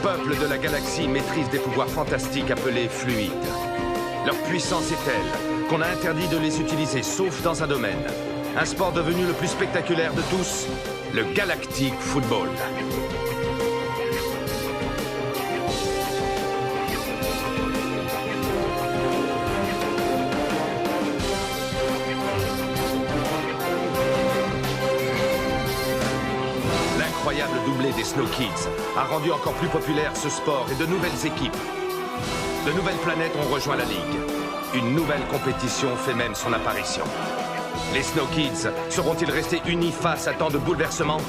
peuples de la galaxie maîtrisent des pouvoirs fantastiques appelés fluides. Leur puissance est telle qu'on a interdit de les utiliser sauf dans un domaine. Un sport devenu le plus spectaculaire de tous, le Galactic Football. L'incroyable doublé des Snow Kids a rendu encore plus populaire ce sport et de nouvelles équipes. De nouvelles planètes ont rejoint la Ligue. Une nouvelle compétition fait même son apparition. Les Snow Kids seront-ils restés unis face à tant de bouleversements?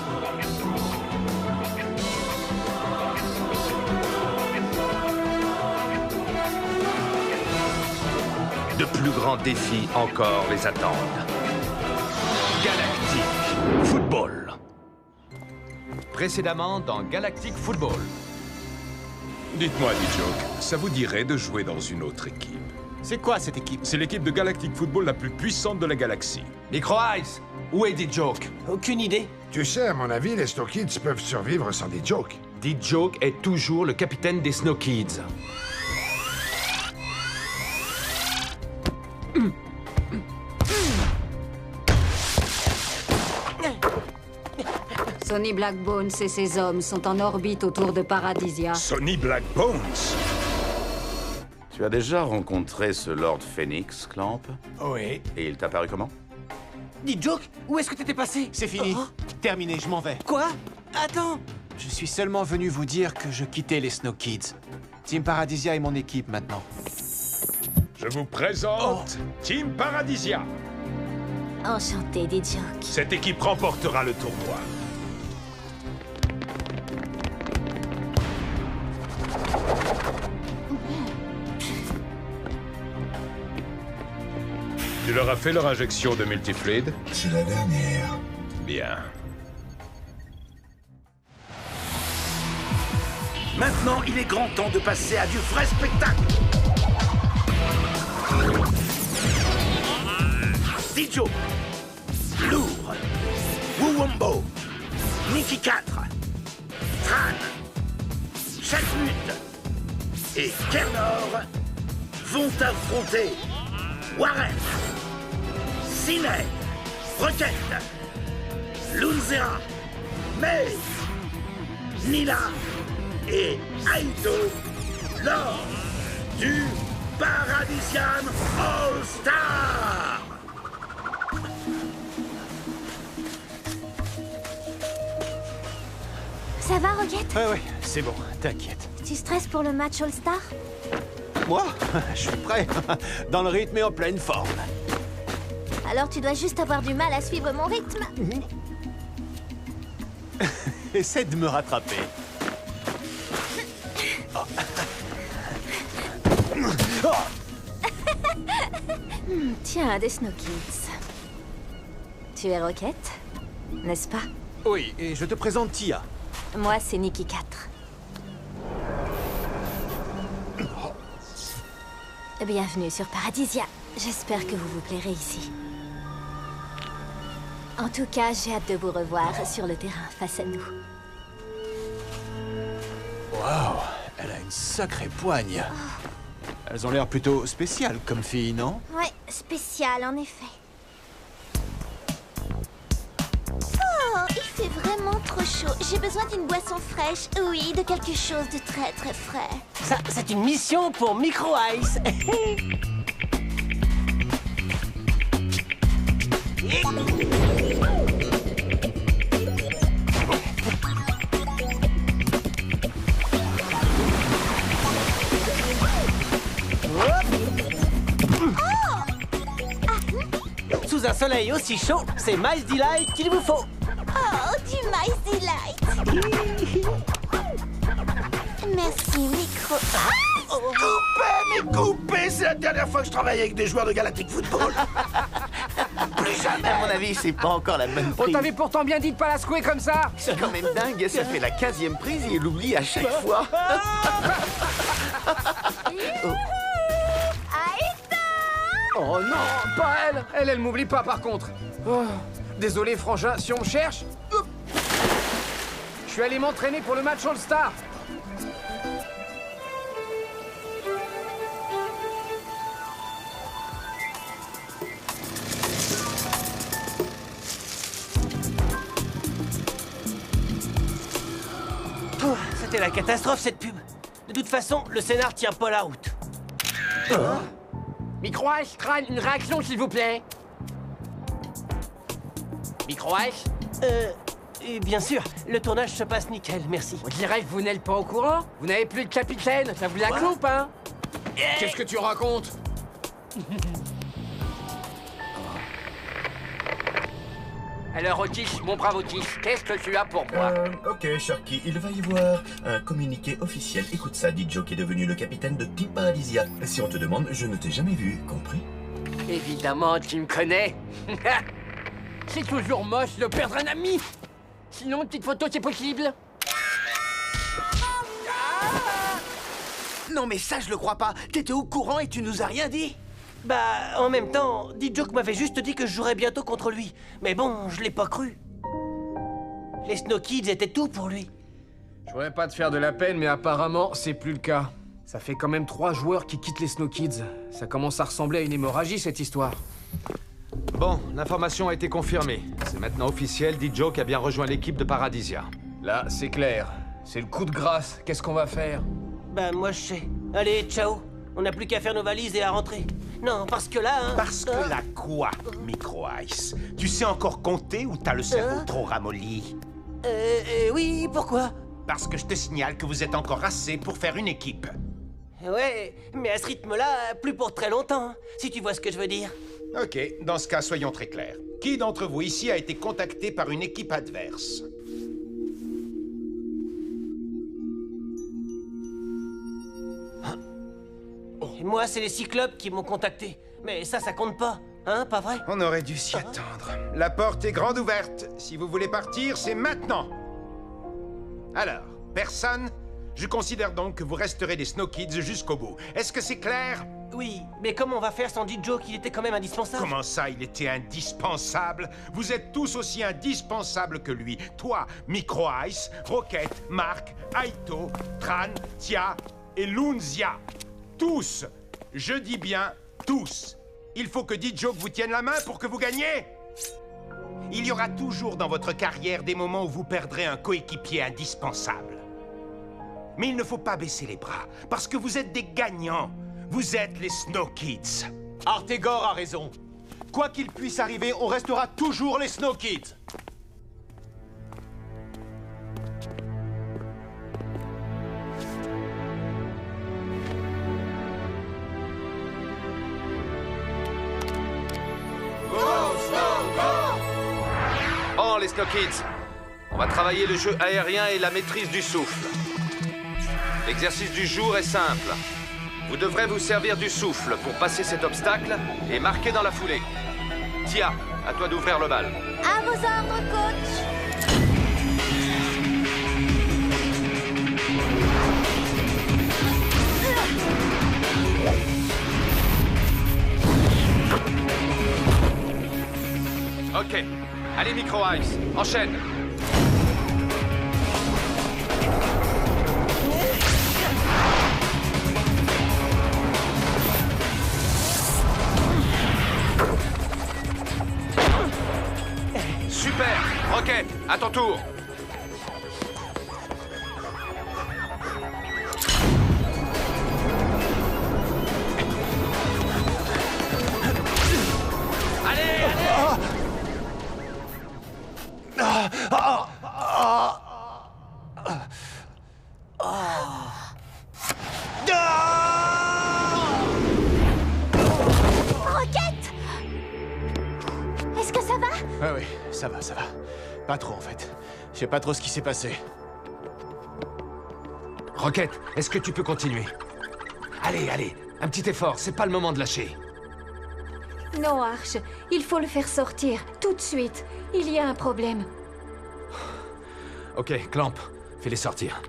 De plus grands défis encore les attendent. Galactic Football. Précédemment dans Galactic Football. Dites-moi, D-Joke, ça vous dirait de jouer dans une autre équipe? C'est quoi cette équipe? C'est l'équipe de Galactic Football la plus puissante de la galaxie. Micro-Ice, où est D-Joke? Aucune idée. Tu sais, à mon avis, les Snow Kids peuvent survivre sans des jokes. D-Joke est toujours le capitaine des Snow Kids. Sonny Blackbones et ses hommes sont en orbite autour de Paradisia. Sonny Blackbones? Tu as déjà rencontré ce Lord Phoenix, Clamp? Oui. Et il t'a paru comment? Dis, Joke, où est-ce que t'étais passé? C'est fini. Terminé, je m'en vais. Quoi? Attends. Je suis seulement venu vous dire que je quittais les Snow Kids. Team Paradisia est mon équipe maintenant. Je vous présente Team Paradisia. Enchanté, des Joke. Cette équipe remportera le tournoi. Tu leur as fait leur injection de multifluide? C'est la dernière. Bien. Maintenant, il est grand temps de passer à du vrai spectacle. Dijo, Lourd, Wuwombo, Nikki 4, Tran, Chatmut et Kernor vont affronter Warren, Cine, Rocket, Lunzera, May, Nila et Aito lors du Paradisian All-Star. Ça va, Rocket? Ouais, c'est bon, t'inquiète. Tu stresses pour le match All-Star? Moi, je suis prêt. Dans le rythme et en pleine forme. Alors tu dois juste avoir du mal à suivre mon rythme. Essaie de me rattraper. Tiens, des Snow Kids. Tu es Rocket, n'est-ce pas? Oui, et je te présente Tia. Moi, c'est Nikki 4. Bienvenue sur Paradisia. J'espère que vous vous plairez ici. En tout cas, j'ai hâte de vous revoir sur le terrain face à nous. Waouh, elle a une sacrée poigne. Elles ont l'air plutôt spéciales comme filles, non? Ouais, spécial en effet. Oh, il fait vraiment trop chaud. J'ai besoin d'une boisson fraîche. Oui, de quelque chose de très très frais. Ça, c'est une mission pour Micro-Ice. Sous un soleil aussi chaud, c'est Miles Delight qu'il vous faut. Oh, du Miles Delight. Merci, Micro. Coupez, c'est la dernière fois que je travaille avec des joueurs de Galactic Football. Plus jamais. À mon avis, c'est pas encore la bonne On prise. t'avait pourtant bien dit de pas la secouer comme ça. C'est quand même dingue, ça fait la 15e prise et il l'oublie à chaque fois. Oh non, pas elle. Elle m'oublie pas par contre. Oh, désolé frangin, si on me cherche... Je suis allé m'entraîner pour le match All-Star. c'était la catastrophe, cette pub. De toute façon, le scénar tient pas la route. Micro-H, Crâne, une réaction, s'il vous plaît. Micro-H, Et bien sûr, le tournage se passe nickel, merci. on dirait que vous n'êtes pas au courant. Vous n'avez plus de capitaine, ça vous la coupe, hein? Qu'est-ce que tu racontes? Alors, Otis, mon brave Otis, qu'est-ce que tu as pour moi? Ok, Sharky, il va y avoir un communiqué officiel. Écoute ça, Joke est devenu le capitaine de Team Paralysia. Si on te demande, je ne t'ai jamais vu, compris? Évidemment, tu me connais. C'est toujours moche de perdre un ami. Sinon, une petite photo, c'est possible? Non mais ça, je le crois pas. T'étais au courant et tu nous as rien dit? Bah, en même temps, D-Joke m'avait juste dit que je jouerais bientôt contre lui. Mais bon, je l'ai pas cru. Les Snow Kids étaient tout pour lui. Je voudrais pas te faire de la peine, mais apparemment, c'est plus le cas. Ça fait quand même 3 joueurs qui quittent les Snow Kids. Ça commence à ressembler à une hémorragie, cette histoire. Bon, l'information a été confirmée. C'est maintenant officiel, D-Joke a bien rejoint l'équipe de Paradysia. Là, c'est clair. C'est le coup de grâce. Qu'est-ce qu'on va faire? Bah, moi je sais. Allez, ciao. On n'a plus qu'à faire nos valises et à rentrer. Non, parce que là, hein... Parce que là quoi, Micro-Ice? Tu sais encore compter ou t'as le cerveau trop ramolli? Oui, pourquoi? Parce que je te signale que vous êtes encore assez pour faire une équipe. Ouais, mais à ce rythme-là, plus pour très longtemps, si tu vois ce que je veux dire. Ok, dans ce cas, soyons très clairs. Qui d'entre vous ici a été contacté par une équipe adverse? Et moi, c'est les Cyclopes qui m'ont contacté. Mais ça compte pas, hein, pas vrai? On aurait dû s'y attendre. La porte est grande ouverte. Si vous voulez partir, c'est maintenant. Alors, personne? Je considère donc que vous resterez des Snow Kids jusqu'au bout. Est-ce que c'est clair? Oui, mais comment on va faire sans D-Joke? Il était quand même indispensable. Comment ça, il était indispensable? Vous êtes tous aussi indispensables que lui. Toi, Micro-Ice, Rocket, Mark, Aito, Tran, Tia et Lunzia. Tous! Je dis bien tous. Il faut que D-Joke vous tienne la main pour que vous gagniez. Il y aura toujours dans votre carrière des moments où vous perdrez un coéquipier indispensable. Mais il ne faut pas baisser les bras, parce que vous êtes des gagnants. Vous êtes les Snow Kids. Artegor a raison. Quoi qu'il puisse arriver, on restera toujours les Snow Kids. Bon, les Snow Kids, on va travailler le jeu aérien et la maîtrise du souffle. L'exercice du jour est simple. Vous devrez vous servir du souffle pour passer cet obstacle et marquer dans la foulée. Tia, à toi d'ouvrir le bal. À vos ordres, coach. Ok. Allez, Micro-Ice, enchaîne. Super! Rocket, à ton tour! Allez, allez! Rocket! Est-ce que ça va? Ah oui, ça va, ça va. Pas trop, en fait. Je sais pas trop ce qui s'est passé. Rocket, est-ce que tu peux continuer? Allez, allez, un petit effort, c'est pas le moment de lâcher. Non, Arch, il faut le faire sortir, tout de suite. Il y a un problème. Ok, Clamp, fais-les sortir.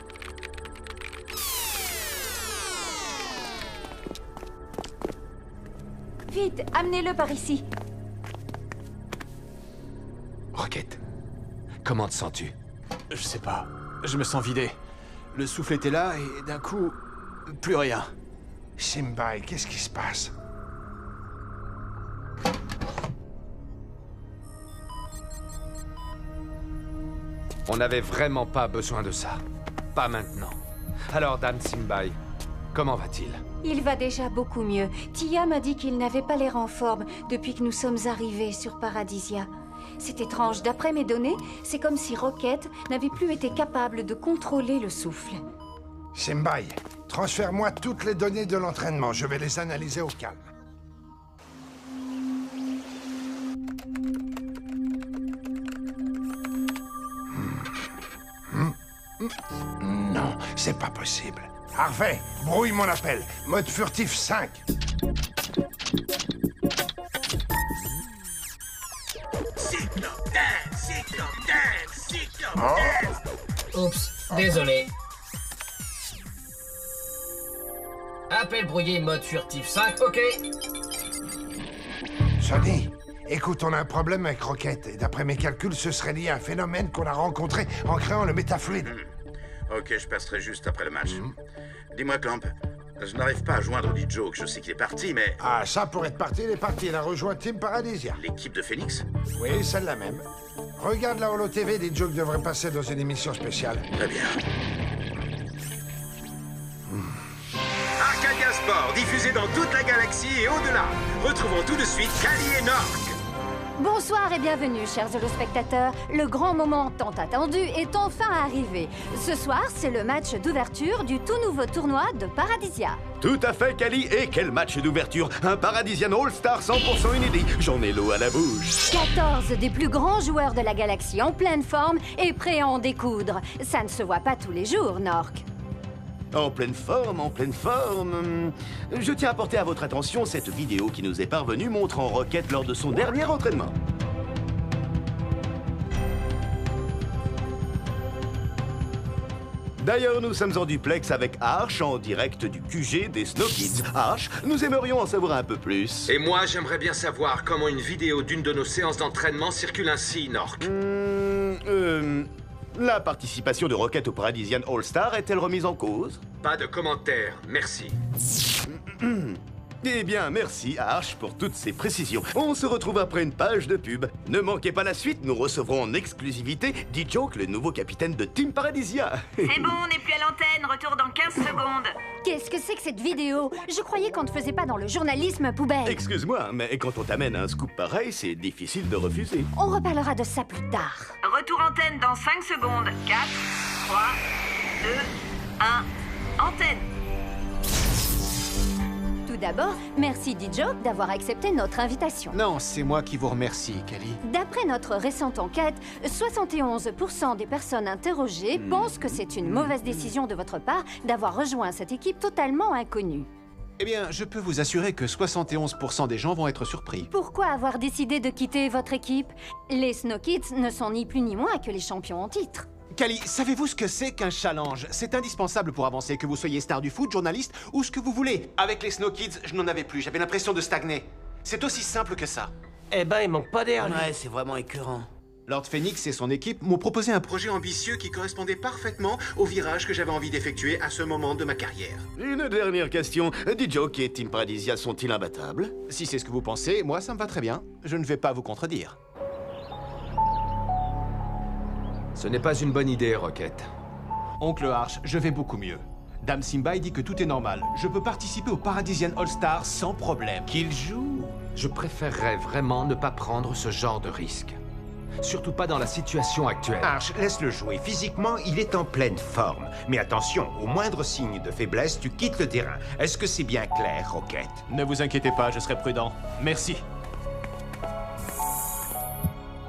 Vite, amenez-le par ici. Rocket, comment te sens-tu? Je sais pas. Je me sens vidé. Le souffle était là et d'un coup, plus rien. Simbai, qu'est-ce qui se passe? On n'avait vraiment pas besoin de ça. pas maintenant. Alors, Dame Simbai, comment va-t-il? Il va déjà beaucoup mieux. Tia m'a dit qu'il n'avait pas l'air en forme depuis que nous sommes arrivés sur Paradisia. C'est étrange, d'après mes données, c'est comme si Rocket n'avait plus été capable de contrôler le souffle. Simbai, transfère-moi toutes les données de l'entraînement. Je vais les analyser au calme. Non, c'est pas possible. Harvey, brouille mon appel. Mode furtif 5. Oups, désolé. Appel brouillé mode furtif 5, ok. Sonny, écoute, on a un problème avec Rocket. Et d'après mes calculs, ce serait lié à un phénomène qu'on a rencontré en créant le métafluide. Ok, je passerai juste après le match. Dis-moi, Clamp, je n'arrive pas à joindre D-Joke. Je sais qu'il est parti, mais... Ah, ça, pour être parti, il est parti. Il a rejoint Team Paradisia. L'équipe de Phoenix? Oui, celle-là même. Regarde la Holo TV, D-Joke devrait passer dans une émission spéciale. Très bien. Arcadia Sport, diffusé dans toute la galaxie et au-delà. Retrouvons tout de suite Kali et Nork. Bonsoir et bienvenue, chers holospectateurs. Le grand moment tant attendu est enfin arrivé. Ce soir, c'est le match d'ouverture du tout nouveau tournoi de Paradisia. Tout à fait, Kali. Et quel match d'ouverture! Un Paradisian All-Star 100% inédit. J'en ai l'eau à la bouche. 14 des plus grands joueurs de la galaxie en pleine forme et prêts à en découdre. Ça ne se voit pas tous les jours, Nork. En pleine forme, en pleine forme. Je tiens à porter à votre attention cette vidéo qui nous est parvenue montrant Rocket lors de son dernier entraînement. D'ailleurs, nous sommes en duplex avec Arch, en direct du QG des Snow Kids. Arch, nous aimerions en savoir un peu plus. Et moi, j'aimerais bien savoir comment une vidéo d'une de nos séances d'entraînement circule ainsi, Nork. La participation de Rocket au Paradisian All-Star est-elle remise en cause? Pas de commentaires, merci. Eh bien, merci Arch pour toutes ces précisions. On se retrouve après une page de pub. Ne manquez pas la suite, nous recevrons en exclusivité D-Joke, le nouveau capitaine de Team Paradisia. C'est bon, on n'est plus à l'antenne, retour dans 15 secondes. Qu'est-ce que c'est que cette vidéo? Je croyais qu'on ne faisait pas dans le journalisme poubelle. Excuse-moi, mais quand on t'amène un scoop pareil, c'est difficile de refuser. On reparlera de ça plus tard. Retour antenne dans 5 secondes. 4, 3, 2, 1, antenne. Tout d'abord, merci D-Joke d'avoir accepté notre invitation. Non, c'est moi qui vous remercie, Kali. D'après notre récente enquête, 71% des personnes interrogées pensent que c'est une mauvaise décision de votre part d'avoir rejoint cette équipe totalement inconnue. Eh bien, je peux vous assurer que 71% des gens vont être surpris. Pourquoi avoir décidé de quitter votre équipe? Les Snow Kids ne sont ni plus ni moins que les champions en titre. Kali, savez-vous ce que c'est qu'un challenge? C'est indispensable pour avancer, que vous soyez star du foot, journaliste ou ce que vous voulez. Avec les Snow Kids, je n'en avais plus, j'avais l'impression de stagner. C'est aussi simple que ça. Eh ben, il manque pas d'air, lui. Ouais, c'est vraiment écœurant. Lord Phoenix et son équipe m'ont proposé un projet ambitieux qui correspondait parfaitement au virage que j'avais envie d'effectuer à ce moment de ma carrière. Une dernière question. D-Joke et Team Paradisia sont-ils imbattables? Si c'est ce que vous pensez, moi ça me va très bien. Je ne vais pas vous contredire. Ce n'est pas une bonne idée, Rocket. Oncle Arch, je vais beaucoup mieux. Dame Simbai dit que tout est normal. Je peux participer au Paradisian All-Star sans problème. Qu'il joue. Je préférerais vraiment ne pas prendre ce genre de risque. Surtout pas dans la situation actuelle. Arch, laisse-le jouer. Physiquement, il est en pleine forme. Mais attention, au moindre signe de faiblesse, tu quittes le terrain. Est-ce que c'est bien clair, Rocket? Ne vous inquiétez pas, je serai prudent. Merci.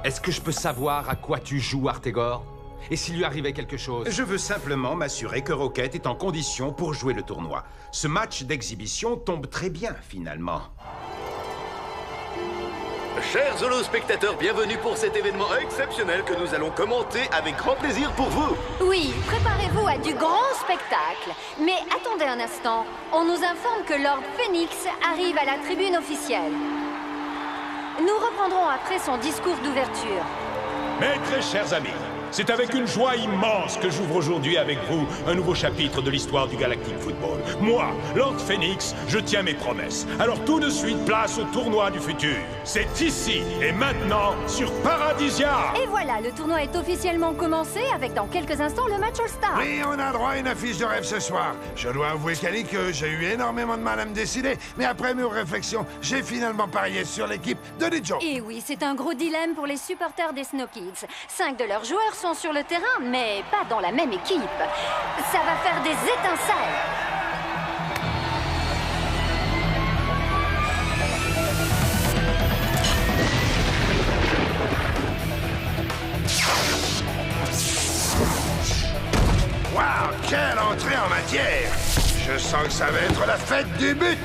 Est-ce que je peux savoir à quoi tu joues, Artegor? Et s'il lui arrivait quelque chose? Je veux simplement m'assurer que Rocket est en condition pour jouer le tournoi. Ce match d'exhibition tombe très bien, finalement. Chers holospectateurs, bienvenue pour cet événement exceptionnel que nous allons commenter avec grand plaisir pour vous. Oui, préparez-vous à du grand spectacle. Mais attendez un instant, on nous informe que Lord Phoenix arrive à la tribune officielle. Nous reprendrons après son discours d'ouverture. Mes très chers amis, C'est avec une joie immense que j'ouvre aujourd'hui avec vous un nouveau chapitre de l'histoire du Galactic Football. Moi, Lord Phoenix, je tiens mes promesses. Alors tout de suite, place au tournoi du futur. C'est ici et maintenant sur Paradisia. Et voilà, le tournoi est officiellement commencé avec dans quelques instants le match All-Star. Oui, on a droit à une affiche de rêve ce soir. Je dois avouer, Cali, que j'ai eu énormément de mal à me décider, mais après mes réflexions, j'ai finalement parié sur l'équipe de D-Joke. Et oui, c'est un gros dilemme pour les supporters des Snow Kids. 5 de leurs joueurs sont sur le terrain, mais pas dans la même équipe. Ça va faire des étincelles. Waouh, quelle entrée en matière! Je sens que ça va être la fête du but!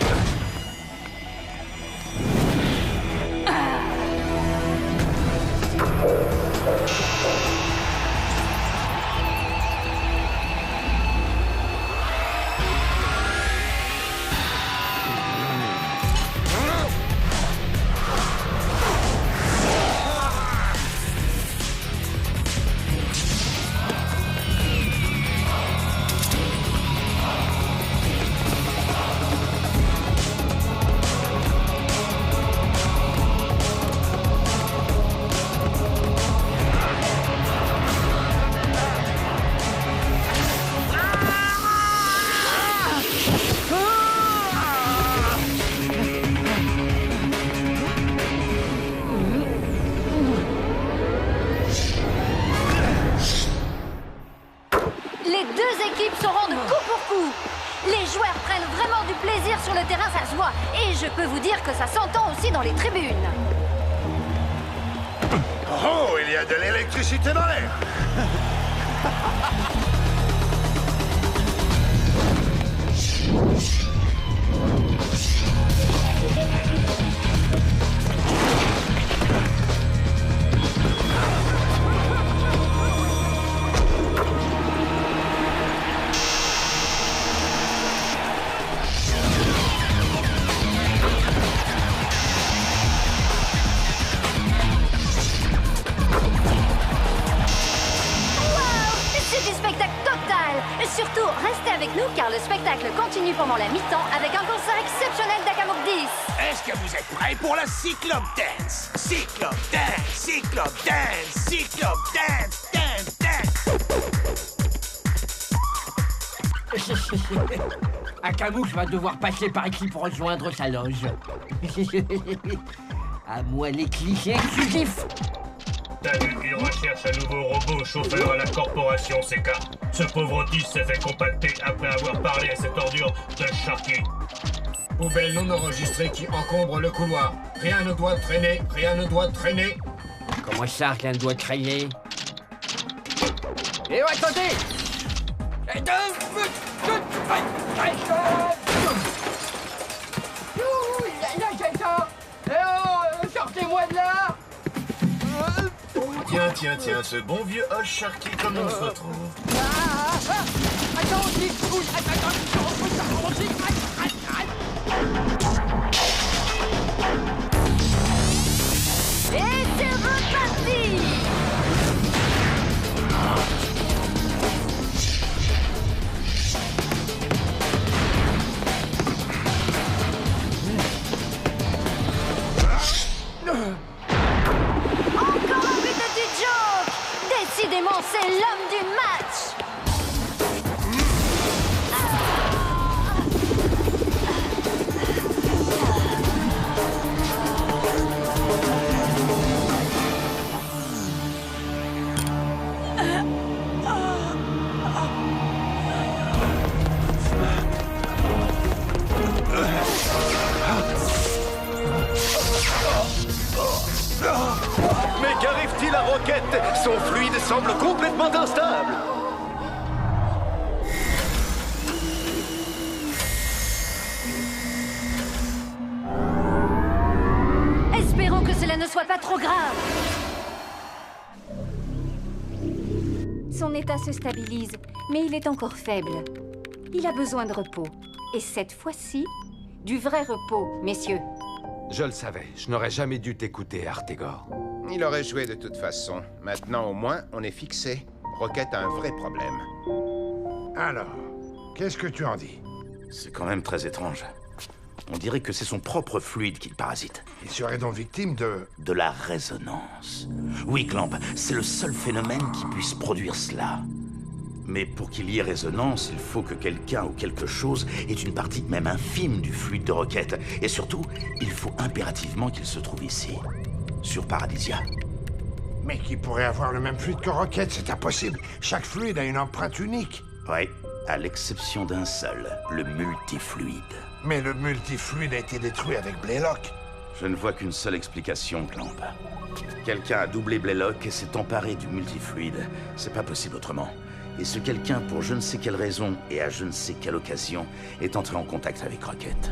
Les deux équipes se rendent coup pour coup. Les joueurs prennent vraiment du plaisir sur le terrain, ça se voit. Et je peux vous dire que ça s'entend aussi dans les tribunes. Oh, il y a de l'électricité dans l'air! C'est du spectacle total. Surtout, restez avec nous car le spectacle continue pendant la mi-temps avec un concert exceptionnel d'Akamordis. Est-ce que vous êtes prêts pour la Cyclope Dance? Cyclope Dance, Cyclope Dance, Cyclope Dance, Dance, Dance. Akamouche va devoir passer par ici pour rejoindre sa loge. À moi les clichés exclusifs. Salut, il recherche un nouveau robot chauffeur à la corporation CK. Ce pauvre Otis s'est fait compacter après avoir parlé à cette ordure de Sharky. Poubelle non enregistrée qui encombre le couloir. Rien ne doit traîner, rien ne doit traîner. Comment ça, rien ne doit traîner? Eh, attendez! Sortez-moi de là! Tiens, ce bon vieux Hosh Sharky, comment on se retrouve? Et c'est reparti! Encore un but de D-Joke! Décidément, c'est l'homme du match! Mais qu'arrive-t-il à Rocket? Son fluide semble complètement instable. Espérons que cela ne soit pas trop grave. Son état se stabilise, mais il est encore faible. Il a besoin de repos. Et cette fois-ci, du vrai repos, messieurs. Je le savais, je n'aurais jamais dû t'écouter, Artegor. Il aurait joué de toute façon. Maintenant, au moins, on est fixé. Rocket a un vrai problème. Alors, qu'est-ce que tu en dis? C'est quand même très étrange. On dirait que c'est son propre fluide qu'il parasite. Il serait donc victime de... De la résonance. Oui, Clamp, c'est le seul phénomène qui puisse produire cela. Mais pour qu'il y ait résonance, il faut que quelqu'un ou quelque chose ait une partie même infime du fluide de Rocket. Et surtout, il faut impérativement qu'il se trouve ici, sur Paradisia. Mais qui pourrait avoir le même fluide que Rocket? C'est impossible. Chaque fluide a une empreinte unique. Oui, à l'exception d'un seul, le multifluide. Mais le multifluide a été détruit avec Blaylock. Je ne vois qu'une seule explication, Clamp. Quelqu'un a doublé Blaylock et s'est emparé du multifluide. C'est pas possible autrement. Et ce quelqu'un, pour je ne sais quelle raison et à je ne sais quelle occasion, est entré en contact avec Rocket.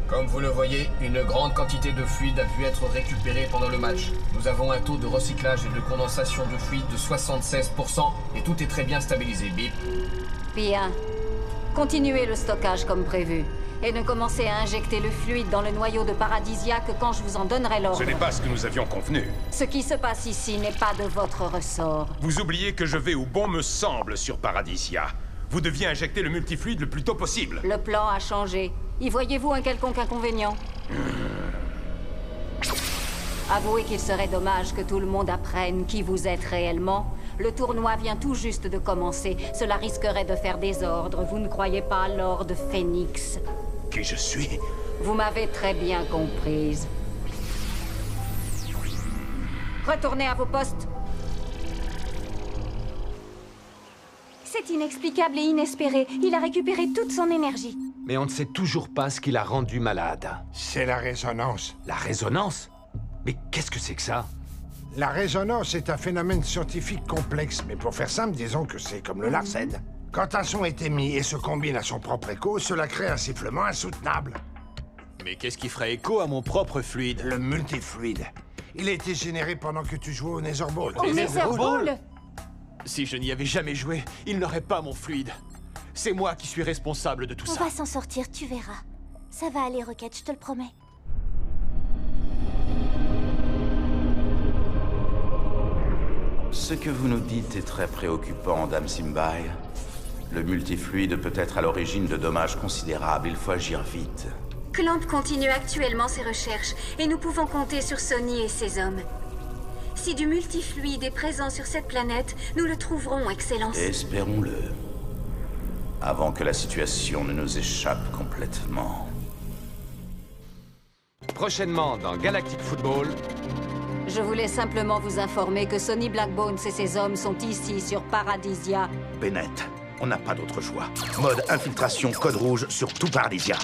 Comme vous le voyez, une grande quantité de fluide a pu être récupérée pendant le match. Nous avons un taux de recyclage et de condensation de fluide de 76% et tout est très bien stabilisé, Bip. Bien. Continuez le stockage comme prévu. Et ne commencez à injecter le fluide dans le noyau de Paradisia que quand je vous en donnerai l'ordre. Ce n'est pas ce que nous avions convenu. Ce qui se passe ici n'est pas de votre ressort. Vous oubliez que je vais où bon me semble sur Paradisia. Vous deviez injecter le multifluide le plus tôt possible. Le plan a changé. Y voyez-vous un quelconque inconvénient? Avouez qu'il serait dommage que tout le monde apprenne qui vous êtes réellement. Le tournoi vient tout juste de commencer. Cela risquerait de faire désordre. Vous ne croyez pas, Lord Phoenix? Qui je suis? Vous m'avez très bien comprise. Retournez à vos postes. C'est inexplicable et inespéré. Il a récupéré toute son énergie. Mais on ne sait toujours pas ce qui l'a rendu malade. C'est la résonance. La résonance? Mais qu'est-ce que c'est que ça? La résonance est un phénomène scientifique complexe, mais pour faire simple, disons que c'est comme le larsen. Quand un son est émis et se combine à son propre écho, cela crée un sifflement insoutenable. Mais qu'est-ce qui ferait écho à mon propre fluide? Le multifluide. Il a été généré pendant que tu jouais au Netherball. Au Netherball? Si je n'y avais jamais joué, il n'aurait pas mon fluide. C'est moi qui suis responsable de tout ça. On va s'en sortir, tu verras. Ça va aller, Rocket, je te le promets. Ce que vous nous dites est très préoccupant, Dame Simbai. Le multifluide peut être à l'origine de dommages considérables. Il faut agir vite. Clamp continue actuellement ses recherches et nous pouvons compter sur Sonny et ses hommes. Si du multifluide est présent sur cette planète, nous le trouverons, Excellence. Espérons-le. Avant que la situation ne nous échappe complètement. Prochainement dans Galactic Football... Je voulais simplement vous informer que Sonny Blackbones et ses hommes sont ici, sur Paradisia. Bennett, on n'a pas d'autre choix. Mode infiltration code rouge sur tout Paradisia.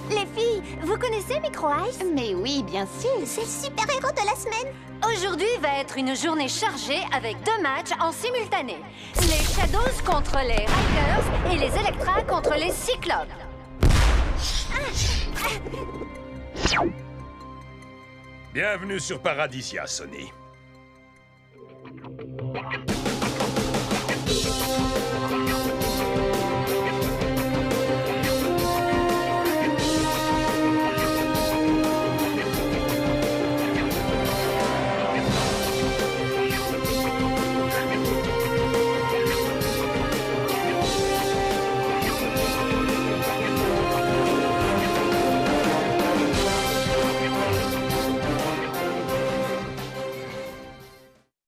Les filles, vous connaissez Micro Ice? Mais oui, bien sûr. C'est le super-héros de la semaine. Aujourd'hui va être une journée chargée avec 2 matchs en simultané. Les Shadows contre les Riders et les Electra contre les Cyclopes. Bienvenue sur Paradisia, Sonny.